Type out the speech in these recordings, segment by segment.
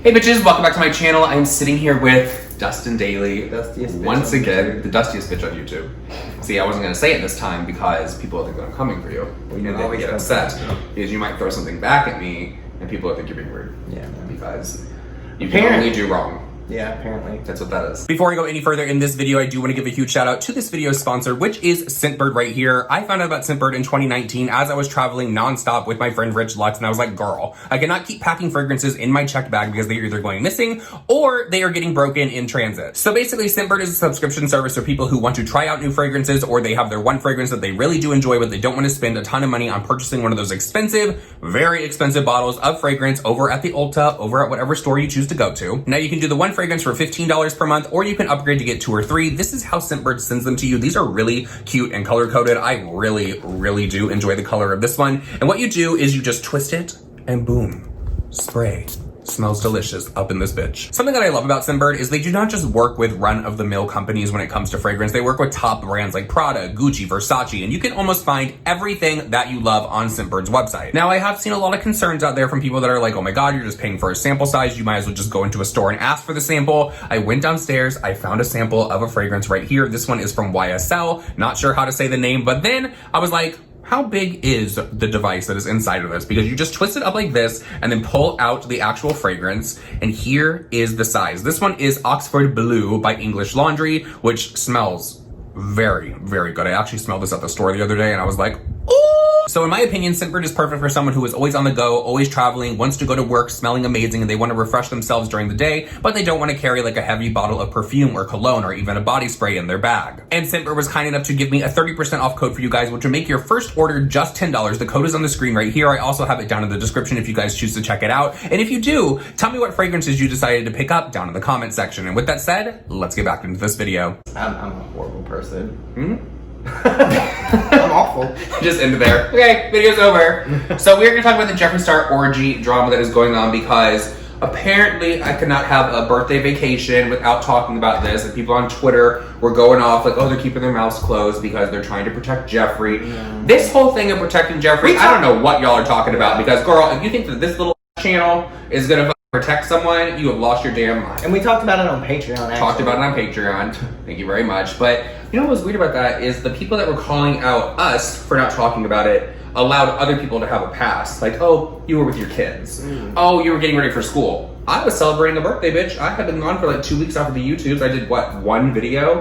Hey bitches, welcome back to my channel. I'm sitting here with Dustin Daly. Once again, the dustiest bitch on YouTube. See, I wasn't gonna say it this time because people think that I'm coming for you. And they get upset because you might throw something back at me and people will think you're being rude. Yeah. Because you can only do wrong. Yeah, apparently. That's what that is. Before I go any further in this video, I do want to give a huge shout out to this video's sponsor, which is Scentbird right here. I found out about Scentbird in 2019 as I was traveling nonstop with my friend Rich Lux, and I was like, girl, I cannot keep packing fragrances in my checked bag because they are either going missing or they are getting broken in transit. So basically, Scentbird is a subscription service for people who want to try out new fragrances, or they have their one fragrance that they really do enjoy, but they don't want to spend a ton of money on purchasing one of those expensive, very expensive bottles of fragrance over at the Ulta, over at whatever store you choose to go to. Now you can do the one fragrance for $15 per month, or you can upgrade to get 2 or 3. This is how Scentbird sends them to you. These are really cute and color coded. I really do enjoy the color of this one. And what you do is you just twist it and boom, spray. Smells delicious up in this bitch. Something that I love about Scentbird is they do not just work with run-of-the-mill companies when it comes to fragrance. They work with top brands like Prada, Gucci, Versace, and you can almost find everything that you love on Scentbird's website. Now, I have seen a lot of concerns out there from people that are like, oh my God, you're just paying for a sample size. You might as well just go into a store and ask for the sample. I went downstairs, I found a sample of a fragrance right here. This one is from YSL. Not sure how to say the name, but then I was like, how big is the device that is inside of this? Because you just twist it up like this and then pull out the actual fragrance. And here is the size. This one is Oxford Blue by English Laundry, which smells very good. I actually smelled this at the store the other day and I was like, ooh. So in my opinion, Scentbird is perfect for someone who is always on the go, always traveling, wants to go to work smelling amazing, and they want to refresh themselves during the day, but they don't want to carry like a heavy bottle of perfume or cologne or even a body spray in their bag. And Scentbird was kind enough to give me a 30% off code for you guys, which will make your first order just $10. The code is on the screen right here. I also have it down in the description if you guys choose to check it out. And if you do, tell me what fragrances you decided to pick up down in the comment section. And with that said, let's get back into this video. I'm a horrible person. Mm-hmm. I'm awful. Just end it there. Okay, video's over. So we're gonna talk about the Jeffree Star orgy drama that is going on because apparently I could not have a birthday vacation without talking about this, and people on Twitter were going off like, oh, they're keeping their mouths closed because they're trying to protect Jeffree. This whole thing of protecting Jeffree, I don't know what y'all are talking about, because girl, if you think that this little channel is gonna protect someone, you have lost your damn mind. And we talked about it on Patreon, actually. Talked about it on Patreon. Thank you very much. But you know what was weird about that is the people that were calling out us for not talking about it allowed other people to have a pass. Like, oh, you were with your kids. Oh, you were getting ready for school. I was celebrating a birthday, bitch. I had been gone for like 2 weeks off of the YouTubes. I did, what, 1 video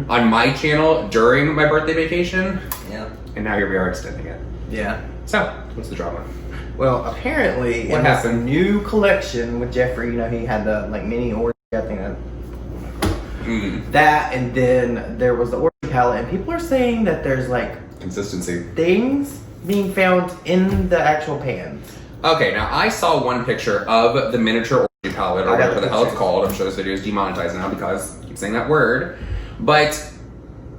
on my channel during my birthday vacation? Yeah. And now here we are extending it. Yeah. So, what's the drama? Well, apparently, what happened? New collection with Jeffree, you know, he had the like mini orgy, I think that, and then there was the orgy palette, and people are saying that there's like consistency things being found in the actual pans. Okay, now I saw one picture of the miniature orgy palette, or whatever the hell it's called. I'm sure this video is demonetized now because I keep saying that word, but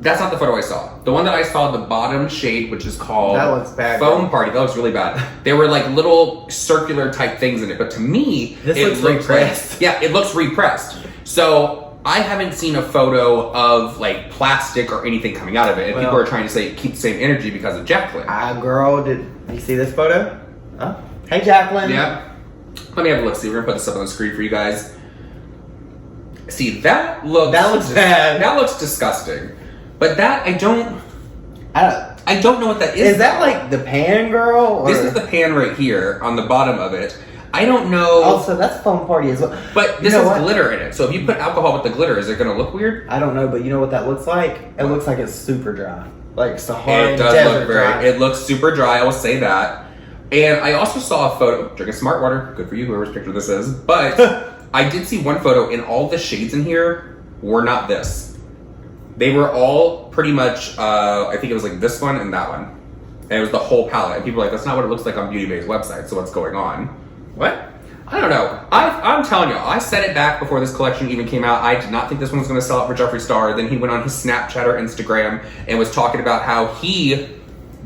that's not the photo I saw. The one that I saw, the bottom shade, which is called that looks bad, Foam Party, that looks really bad. There were like little circular type things in it, but to me, this looks repressed. Like, yeah, it looks repressed. So I haven't seen a photo of like plastic or anything coming out of it, and people are trying to say keep the same energy because of Jacqueline. Girl, did you see this photo? Huh? Hey, Jacqueline. Yeah. Let me have a look. See, we're gonna put this up on the screen for you guys. See, that looks bad. That looks disgusting. But that I don't know what that is. Is that like the pan, girl? Or? This is the pan right here on the bottom of it. I don't know. Also, that's Foam Party as well. But this has glitter in it. So if you put alcohol with the glitter, is it going to look weird? I don't know, but you know what that looks like? It looks like it's super dry. Like Sahara It does look dry. It looks super dry, I will say that. And I also saw a photo, drinking smart water, good for you, whoever's picture this is. But I did see one photo, and all the shades in here were not this. They were all pretty much, I think it was like this one and that one. And it was the whole palette. And people were like, that's not what it looks like on Beauty Bay's website, so what's going on? What? I don't know. I'm telling you, I said it back before this collection even came out. I did not think this one was going to sell out for Jeffree Star. Then he went on his Snapchat or Instagram and was talking about how he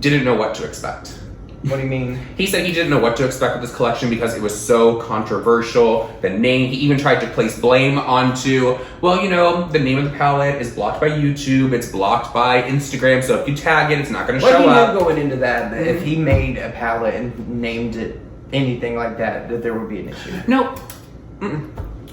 didn't know what to expect. What do you mean? He said he didn't know what to expect with this collection because it was so controversial. The name, he even tried to place blame onto, well, you know, the name of the palette is blocked by YouTube, it's blocked by Instagram, so if you tag it, it's not going to show up. Going into that, if he made a palette and named it anything like that, that there would be an issue. No,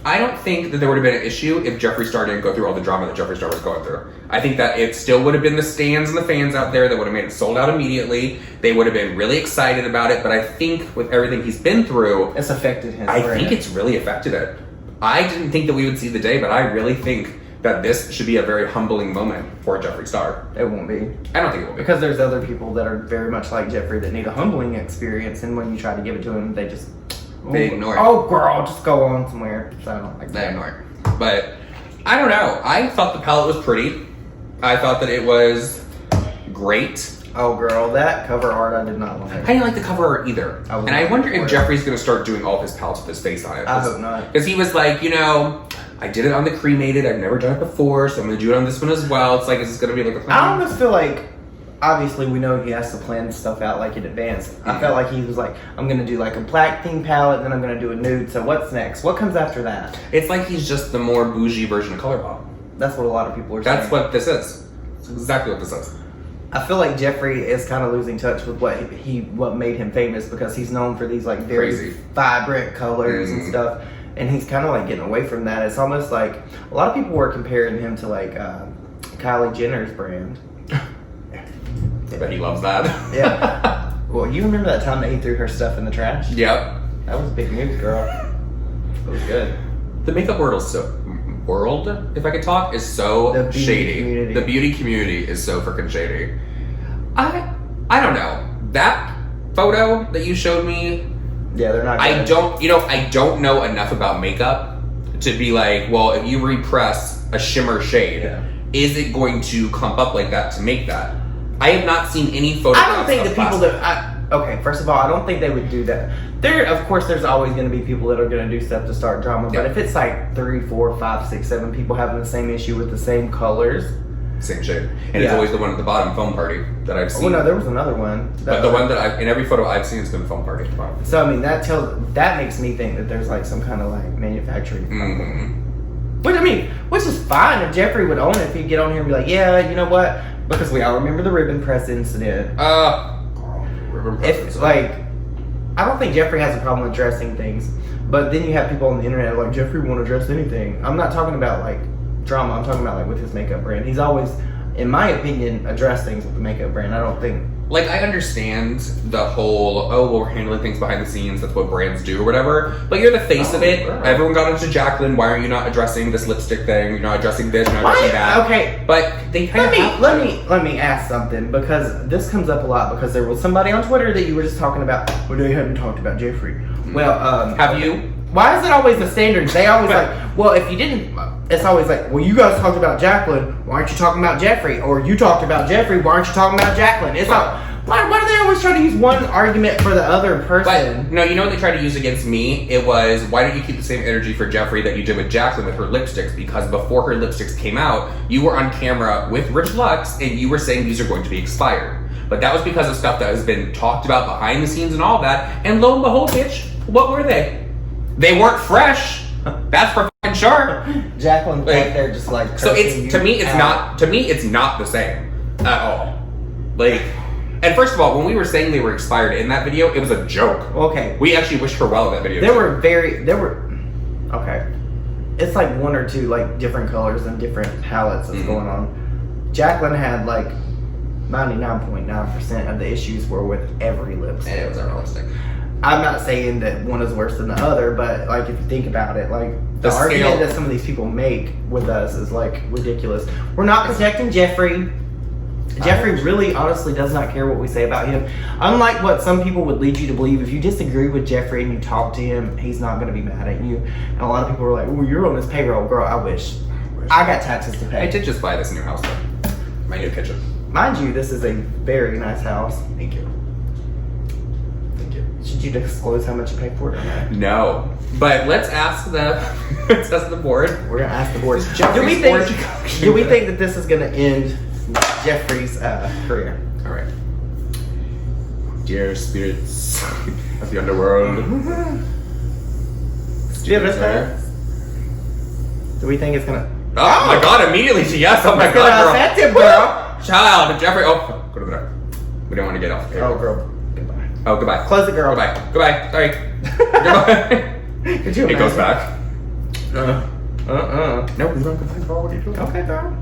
I don't think that there would have been an issue if Jeffree Star didn't go through all the drama that Jeffree Star was going through. I think that it still would have been the stands and the fans out there that would have made it sold out immediately. They would have been really excited about it, but I think with everything he's been through, it's affected him. I think it's really affected it. I didn't think that we would see the day, but I really think that this should be a very humbling moment for Jeffree Star. It won't be. I don't think it will be. Because there's other people that are very much like Jeffree that need a humbling experience, and when you try to give it to them, they just... They ignore it. Oh, girl, just go on somewhere. So I don't like They that. ignore it. But, I don't know. I thought the palette was pretty. I thought that it was great. Oh, girl, that cover art I did not like. I didn't like the cover art either. And I wonder if Jeffree's going to start doing all of his palettes with his face on it. I hope not. Because he was like, you know, I did it on the cremated. I've never done it before, so I'm going to do it on this one as well. It's like, is this going to be like a... I almost feel like, obviously we know he has to plan stuff out like in advance. I felt like he was like, I'm going to do like a black theme palette, then I'm going to do a nude. So what's next? What comes after that? It's like he's just the more bougie version of ColourPop. That's what a lot of people are saying. That's what this is. It's exactly what this is. I feel like Jeffree is kind of losing touch with what made him famous, because he's known for these like very Crazy. vibrant colors and stuff, and he's kind of like getting away from that. It's almost like a lot of people were comparing him to like Kylie Jenner's brand. I bet he loves that. Yeah. Well, you remember that time that he threw her stuff in the trash? Yep. That was big news, girl. It was good. The makeup world is so... World, if I could talk, is so The beauty shady. community. The beauty community is so freaking shady. I don't know. That photo that you showed me, Yeah, they're not. I don't know enough about makeup to be like, well, if you repress a shimmer shade, is it going to clump up like that to make that? I have not seen any photos. I don't think the people okay, first of all, I don't think they would do that. Of course, there's always going to be people that are going to do stuff to start drama. But if it's like 3, 4, 5, 6, 7 people having the same issue with the same colors, same shade, and it's always the one at the bottom, foam party, that I've seen. Oh no, there was another one. But the one that in every photo I've seen has been foam party at the bottom. So I mean, that makes me think that there's like some kind of like manufacturing problem. Which is fine if Jeffree would own it. If he'd get on here and be like, yeah, you know what? Because we all remember the ribbon press incident. It's like, I don't think Jeffree has a problem addressing things, but then you have people on the internet like, Jeffree won't address anything. I'm not talking about like drama. I'm talking about like with his makeup brand. He's always, in my opinion, addressed things with the makeup brand. I don't think. Like, I understand the whole, we're handling things behind the scenes, that's what brands do or whatever, but you're the face of it. Right. Everyone got into Jacqueline, why are you not addressing this lipstick thing? You're not addressing this, you're not addressing that. Okay. But they kind of let me ask something, because this comes up a lot, because there was somebody on Twitter that you were just talking about, well, they haven't talked about Jeffree. Well, have you? Why is it always the standard? They always like, well, if you didn't, it's always like, well, you guys talked about Jacqueline, why aren't you talking about Jeffree? Or you talked about Jeffree, why aren't you talking about Jacqueline? It's not. Why do they always try to use one argument for the other person? But, no, you know what they tried to use against me? It was, why don't you keep the same energy for Jeffree that you did with Jacqueline with her lipsticks? Because before her lipsticks came out, you were on camera with Rich Lux, and you were saying these are going to be expired. But that was because of stuff that has been talked about behind the scenes and all that, and lo and behold, bitch, what were they? They weren't fresh. That's for fucking sure. Jacqueline's back there just like. So to me it's not the same at all. Like, and first of all, when we were saying they were expired in that video, it was a joke. Okay. We actually wished her well in that video. Okay. It's like 1 or 2 like different colors and different palettes that's going on. Jacqueline had like 99.9% of the issues were with every lipstick. And it was unrealistic. I'm not saying that one is worse than the other, but like if you think about it, like the argument that some of these people make with us is like ridiculous. We're not protecting Jeffree. Jeffree really honestly does not care what we say about him. Unlike what some people would lead you to believe, if you disagree with Jeffree and you talk to him, he's not going to be mad at you. And a lot of people are like, well, you're on his payroll. Girl, I wish. I got taxes to pay. I did just buy this new house though. My new kitchen. Mind you, this is a very nice house. Thank you. Thank you. Should you disclose how much you paid for it or not? No. But let's ask the board. We're going to ask the board. Do we think that this is going to end Jeffree's career? All right. Dear spirits of the underworld. Do you have this? Do we think it's gonna? Oh my god! Immediately to yes. Oh my it's god, gonna affect him, girl. Child, Jeffree. Oh, go to the door. We don't want to get off. Oh, girl. Goodbye. Oh, goodbye. Close it, girl. Goodbye. Goodbye. Sorry. Goodbye. Could you imagine? It goes back. No, we don't complain about what you're doing. Okay, girl.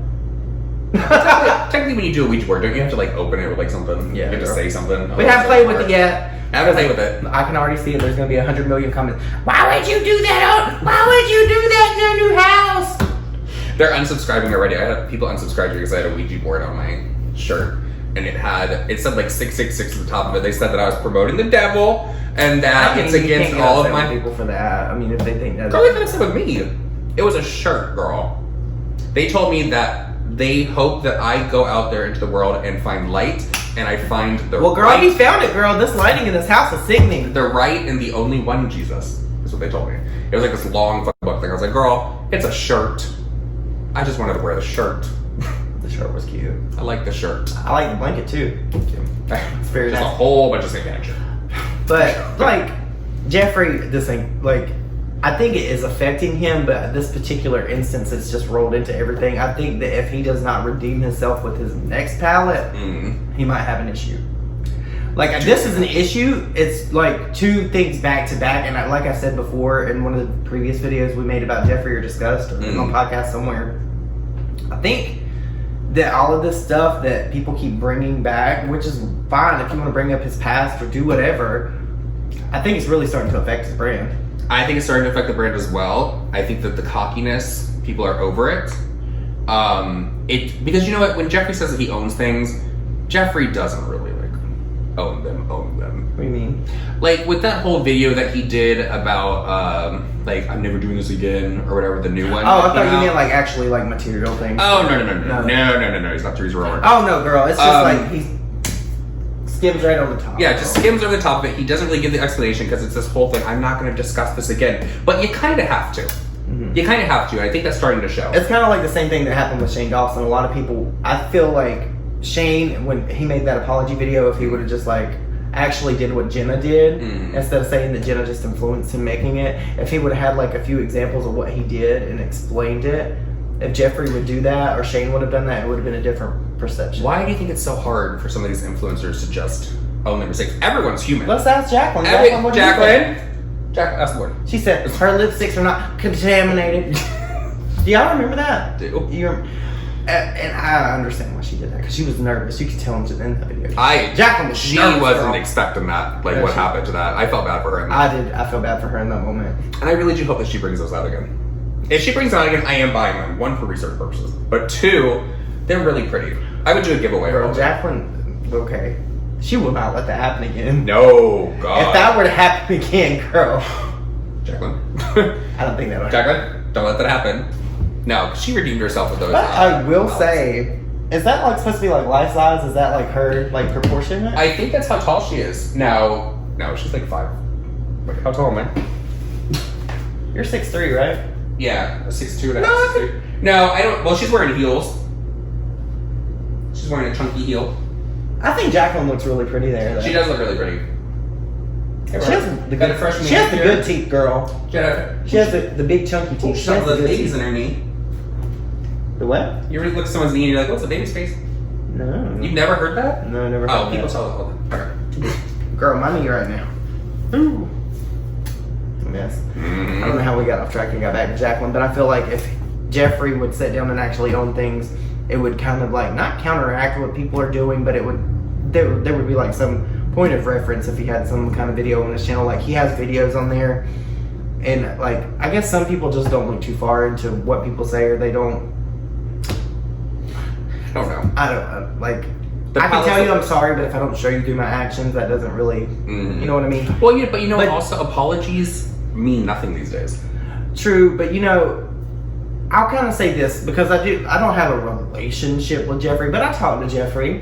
Technically, when you do a Ouija board, don't you have to like open it with like something? Yeah, You have to say something. We haven't played with it yet. I haven't played with it. I can already see it. There's going to be 100 million comments. Why would you do that? Why would you do that in your new house? They're unsubscribing already. I had people unsubscribe because I had a Ouija board on my shirt. And it said like 666 at the top of it. They said that I was promoting the devil and that it's against all of my people for that. I mean, if they think that. Girl, they said with me. It was a shirt, girl. They told me that they hope that I go out there into the world and find light, and I find the Well, girl, you found it, girl. This lighting in this house is sickening. The right and the only one Jesus is what they told me. It was like this long fucking book thing. I was like, girl, it's a shirt. I just wanted to wear the shirt. The shirt was cute. I like the shirt. I like the blanket too. It's very Just nice. a whole bunch of same action. But like Jeffree, this thing, like I think it is affecting him, but this particular instance, it's just rolled into everything. I think that if he does not redeem himself with his next palette, he might have an issue. Like if this is an issue, it's like two things back to back. And like I said before in one of the previous videos we made about Jeffree or discussed or on podcast somewhere, I think that all of this stuff that people keep bringing back, which is fine if you want to bring up his past or do whatever, I think it's really starting to affect his brand. I think it's starting to affect the brand as well. I think that the cockiness, people are over it. Because you know what, when Jeffree says that he owns things, Jeffree doesn't really like own them. What do you mean? Like with that whole video that he did about like I'm never doing this again or whatever, the new one. Oh, I thought you meant like actually like material things. Oh no. He's not Teresa Roller. Oh no, girl. It's just like he skims right over the top. Yeah, just skims over the top of it. He doesn't really give the explanation because it's this whole thing. I'm not going to discuss this again, but you kind of have to. You kind of have to. I think that's starting to show. It's kind of like the same thing that happened with Shane Dawson. A lot of people, I feel like Shane, when he made that apology video, if he would have just like actually did what Jenna did, instead of saying that Jenna just influenced him making it, if he would have had like a few examples of what he did and explained it, if Jeffree would do that or Shane would have done that, it would have been a different perception. Why do you think it's so hard for some of these influencers to just own their mistakes? Everyone's human. Let's ask Jacqueline. Jacqueline, ask the board. She said her lipsticks are not contaminated. Do y'all remember that? Do. And I understand why she did that because she was nervous. You could tell in the video. Jacqueline was She nervous, wasn't girl. expecting that. Like what happened to that? I felt bad for her. In that. I did. I feel bad for her in that moment. And I really do hope that she brings those out again. If she brings them out again, I am buying them. One, for research purposes, but two, they're really pretty. I would do a giveaway. Girl, Jacqueline, okay. She will not let that happen again. No, God. If that were to happen again, girl. Jacqueline. I don't think that'll happen. Jacqueline, don't let that happen. No, she redeemed herself with those. But I will say, is that like supposed to be like life size? Is that like her like proportionate? I think that's how tall she is. No, she's like 5. Wait, how tall am I? You're 6'3", right? Yeah, a 6'2" and a half. 6'3". No, I don't. Well, she's wearing heels. She's wearing a chunky heel. I think Jacqueline looks really pretty there. Though. She does look really pretty. She has the good freshman. She has the good teeth, girl. She has the big chunky teeth. She has the babies in her knee. The what? You ever look at someone's knee and you're like, what's a baby's face? No. You've never heard that? No, never heard that. People tell it all the time. Okay. Girl, my knee right now. Ooh. Mess. I don't know how we got off track and got back to Jacqueline, but I feel like if Jeffree would sit down and actually own things, it would kind of like not counteract what people are doing, but it would there would be like some point of reference if he had some kind of video on his channel. Like he has videos on there, and like I guess some people just don't look too far into what people say, or they don't. I don't know. I don't like. I can tell you I'm sorry, but if I don't show you through my actions, that doesn't really, you know what I mean? Well, yeah, but you know, also apologies mean nothing these days. True, but you know, I'll kind of say this because I don't have a relationship with Jeffree, but I talk to Jeffree.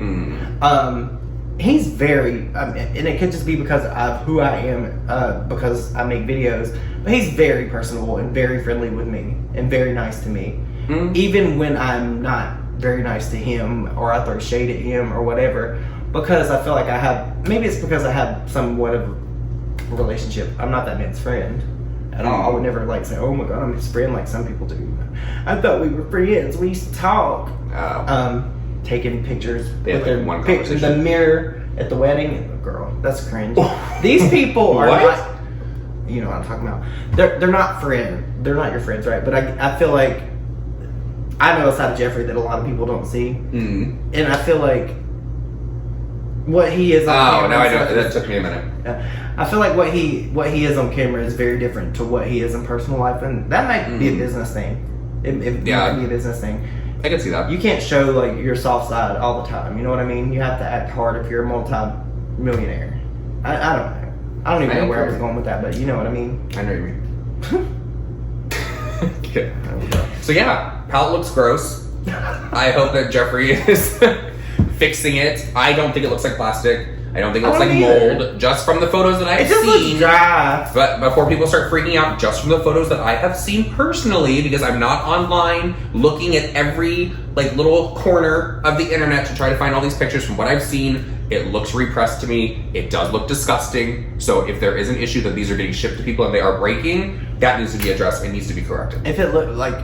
He's very, and it could just be because of who I am, because I make videos, but he's very personable and very friendly with me and very nice to me. Even when I'm not very nice to him or I throw shade at him or whatever, because I feel like maybe it's because I have somewhat of a relationship. I'm not that man's friend at all. I would never like say, oh my God, I'm his friend like some people do. I thought we were friends. We used to talk. Taking pictures with the mirror at the wedding. Girl, that's cringe. These people are not. you know what I'm talking about. They're not they're not your friends, right? But I feel like I know a side of Jeffree that a lot of people don't see, and I feel like what he is on camera. Oh, now I know. That took me a minute. I feel like what he is on camera is very different to what he is in personal life, and that might be a business thing. It might be a business thing. I can see that. You can't show like your soft side all the time. You know what I mean? You have to act hard if you're a multi-millionaire. I don't know. I don't even know where I was going with that, but you know what I mean. I know what you mean. Yeah. So yeah, palette looks gross. I hope that Jeffree is fixing it. I don't think it looks like plastic. I don't think it looks like mold. Just from the photos that I've seen. It just looks dry. But before people start freaking out, just from the photos that I have seen personally, because I'm not online looking at every like little corner of the internet to try to find all these pictures. From what I've seen, it looks repressed to me. It does look disgusting. So if there is an issue that these are getting shipped to people and they are breaking, that needs to be addressed and needs to be corrected. If it looked like,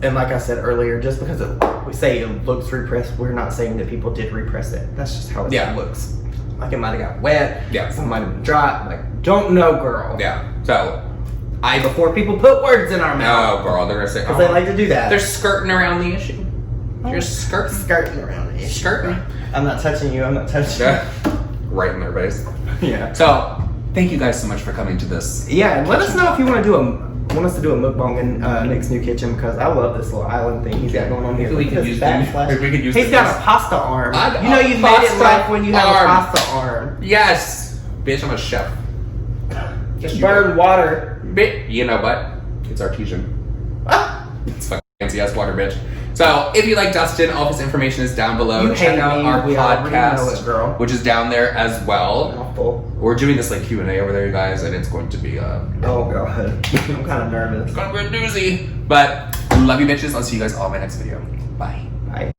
and like I said earlier, just because we say it looks repressed, we're not saying that people did repress it. That's just how it looks. Like it might have got wet. Yeah. Some might have been dry. Like, don't know, girl. Yeah. So, before people put words in our mouth. No, girl, they're gonna say, because they like to do that. They're skirting around the issue. You're skirting around the issue. Skirting. I'm not touching you. I'm not touching you. Right in their face. Yeah. So, thank you guys so much for coming to this. Yeah, and let us know if you want us to do a mukbang in Nick's new kitchen, because I love this little island thing he's got going on here. We could use He's got a pasta arm. You know you made it like when you have a pasta arm. Yes. Bitch, I'm a chef. Just burn water. You know what? It's artesian. It's fucking fancy ass water, bitch. So, if you like Dustin, all of his information is down below. Check out our podcast, which is down there as well. Awful. We're doing this like Q&A over there, you guys, and it's going to be oh god, I'm kind of nervous. It's gonna be a doozy. But love you, bitches. I'll see you guys all in my next video. Bye.